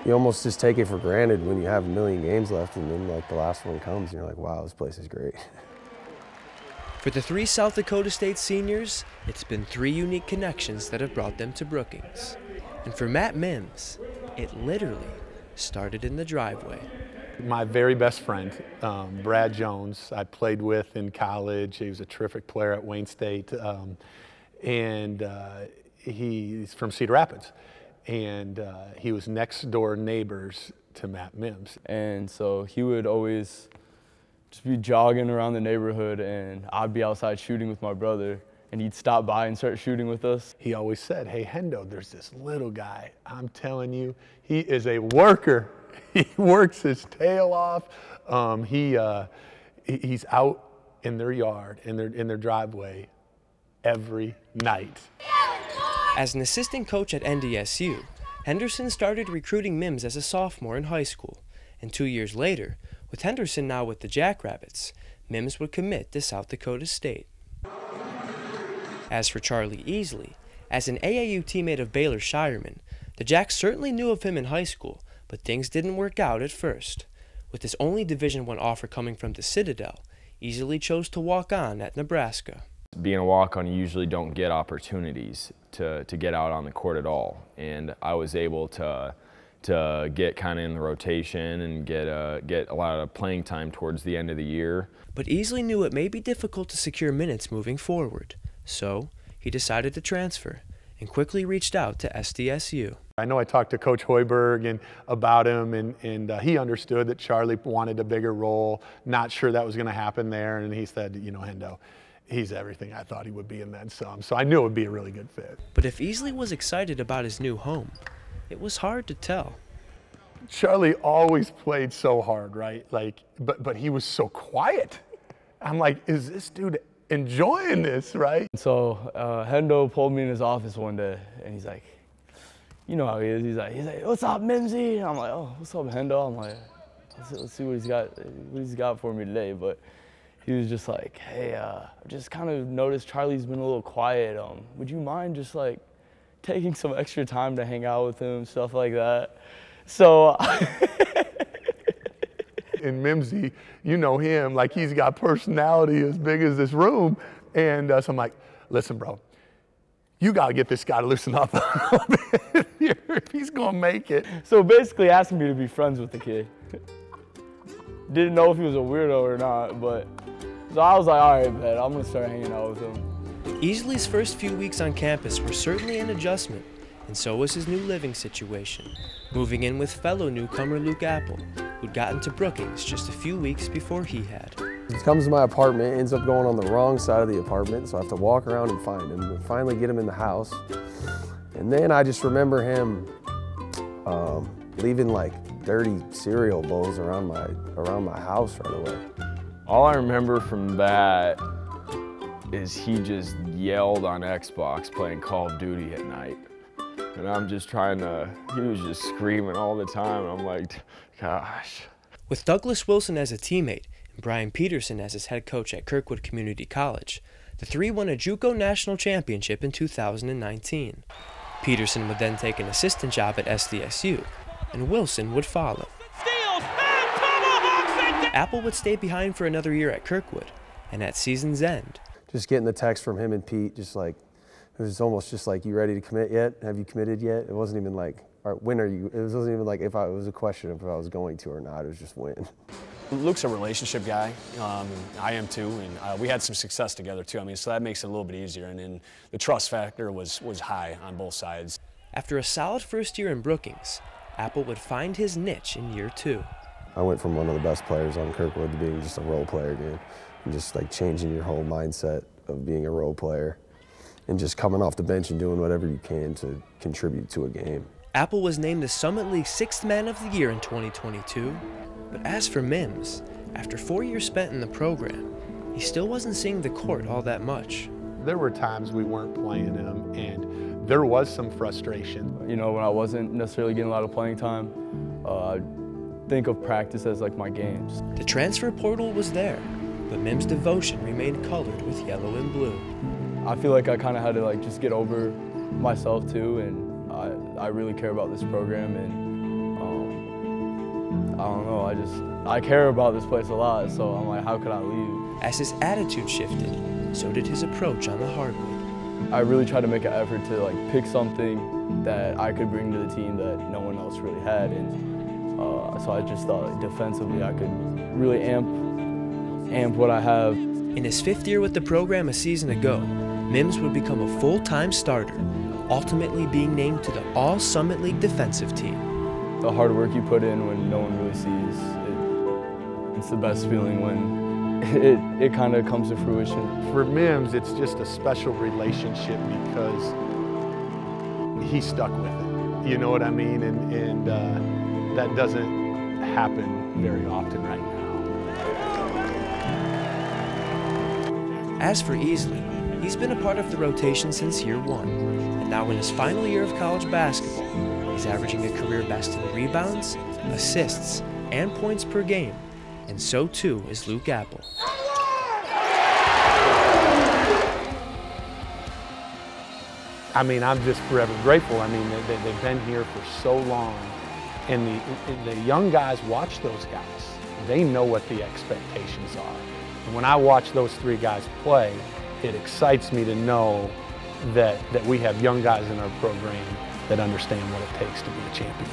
you almost just take it for granted when you have a million games left, and then like the last one comes and you're like, wow, this place is great. For the 3 South Dakota State seniors, it's been 3 unique connections that have brought them to Brookings. And for Matt Mims, it literally started in the driveway. My very best friend, Brad Jones, I played with in college. He was a terrific player at Wayne State, and he's from Cedar Rapids. And he was next door neighbors to Matt Mims. And so he would always just be jogging around the neighborhood, and I'd be outside shooting with my brother, and he'd stop by and start shooting with us. He always said, hey, Hendo, there's this little guy. I'm telling you, he is a worker. He works his tail off. He's out in their yard, in their driveway, every night. As an assistant coach at SDSU, Henderson started recruiting Mims as a sophomore in high school, and 2 years later, with Henderson now with the Jackrabbits, Mims would commit to South Dakota State. As for Charlie Easley, as an AAU teammate of Baylor Shireman, the Jacks certainly knew of him in high school, but things didn't work out at first. With his only Division I offer coming from the Citadel, Easley chose to walk on at Nebraska. Being a walk-on, you usually don't get opportunities to get out on the court at all, and I was able to get kind of in the rotation and get a lot of playing time towards the end of the year. But Easley knew it may be difficult to secure minutes moving forward, so he decided to transfer and quickly reached out to SDSU. I know I talked to Coach Hoiberg about him, and he understood that Charlie wanted a bigger role, not sure that was going to happen there, and he said, you know, Hendo, he's everything I thought he would be and then some, so I knew it would be a really good fit. But if Easley was excited about his new home, it was hard to tell. Charlie always played so hard, right? Like, but he was so quiet. I'm like, is this dude enjoying this, right? So Hendo pulled me in his office one day, and he's like, you know how he is. He's like, what's up, Mimsy? I'm like, oh, what's up, Hendo? I'm like, let's see what he's got for me today. But he was just like, hey, I just kind of noticed Charlie's been a little quiet. Would you mind just like taking some extra time to hang out with him, stuff like that? So. And Mimsy, you know him, like he's got personality as big as this room. And so I'm like, listen, bro, you got to get this guy to loosen up a little bit here if he's going to make it. So basically asking me to be friends with the kid. Didn't know if he was a weirdo or not, but so I was like, all right, man, I'm going to start hanging out with him. Easley's first few weeks on campus were certainly an adjustment, and so was his new living situation, moving in with fellow newcomer Luke Appel, who'd gotten to Brookings just a few weeks before he had. He comes to my apartment, ends up going on the wrong side of the apartment, so I have to walk around and find him, and finally get him in the house. And then I just remember him leaving like dirty cereal bowls around my house right away. All I remember from that is he just yelled on Xbox playing Call of Duty at night. And I'm just he was just screaming all the time. And I'm like, gosh. With Douglas Wilson as a teammate and Brian Peterson as his head coach at Kirkwood Community College, the 3 won a JUCO National Championship in 2019. Peterson would then take an assistant job at SDSU, and Wilson would follow. Appel would stay behind for another year at Kirkwood, and at season's end. Just getting the text from him and Pete, just like, it was almost just like, you ready to commit yet? Have you committed yet? It wasn't even like, all right, when are you? It wasn't even like it was a question of if I was going to or not. It was just when. Luke's a relationship guy. I am too, and we had some success together too. I mean, so that makes it a little bit easier, and then the trust factor was high on both sides. After a solid first year in Brookings, Appel would find his niche in year 2. I went from one of the best players on Kirkwood to being just a role player again, and just like changing your whole mindset of being a role player, and just coming off the bench and doing whatever you can to contribute to a game. Appel was named the Summit League 6th Man of the Year in 2022. But as for Mims, after 4 years spent in the program, he still wasn't seeing the court all that much. There were times we weren't playing him, and there was some frustration. You know, when I wasn't necessarily getting a lot of playing time, I think of practice as like my games. The transfer portal was there, but Mims' devotion remained colored with yellow and blue. I feel like I kind of had to like just get over myself too, and I really care about this program, and I don't know, I care about this place a lot, so I'm like, how could I leave? As his attitude shifted, so did his approach on the hardwood. I really tried to make an effort to like pick something that I could bring to the team that no one else really had, and so I just thought defensively I could really amp what I have. In his 5th year with the program a season ago, Mims would become a full-time starter, ultimately being named to the All-Summit League defensive team. The hard work you put in when no one really sees, it's the best feeling when it kind of comes to fruition. For Mims, it's just a special relationship because he stuck with it. You know what I mean? And that doesn't happen very often right now. As for Easley, he's been a part of the rotation since year 1, and now in his final year of college basketball, he's averaging a career best in rebounds, assists, and points per game, and so too is Luke Appel. I mean, I'm just forever grateful. I mean, they've been here for so long, and the young guys watch those guys. They know what the expectations are. And when I watch those 3 guys play, it excites me to know that we have young guys in our program that understand what it takes to be a champion.